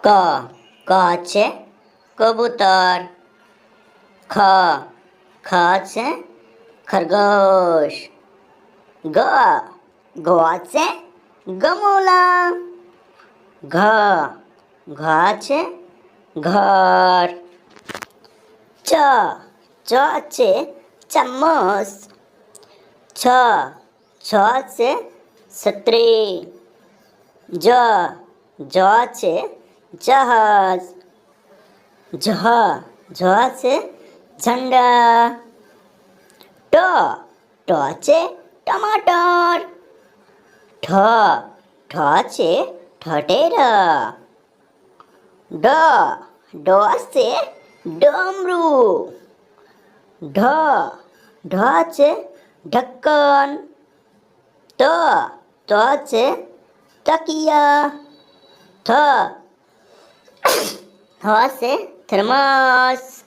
ક ક છે કબૂતર. ખ ખ છે ખરગોશ. ગ ગ છે ગમોલા. ઘ ઘ છે ઘર. ચ ચ છે ચમ્મચ. છ છ છે છત્રી. જ જ છે જહાજ. ઝ ઝ છે ઝંડા. ટ ટ છે ટમાટર. ઠ ઠ છે ઠઠેરા. ડ ડ છે ડમરું. ઢ ઢ છે ઢક્કન. ત ત છે તકિયા. થ થ છે થર્મસ.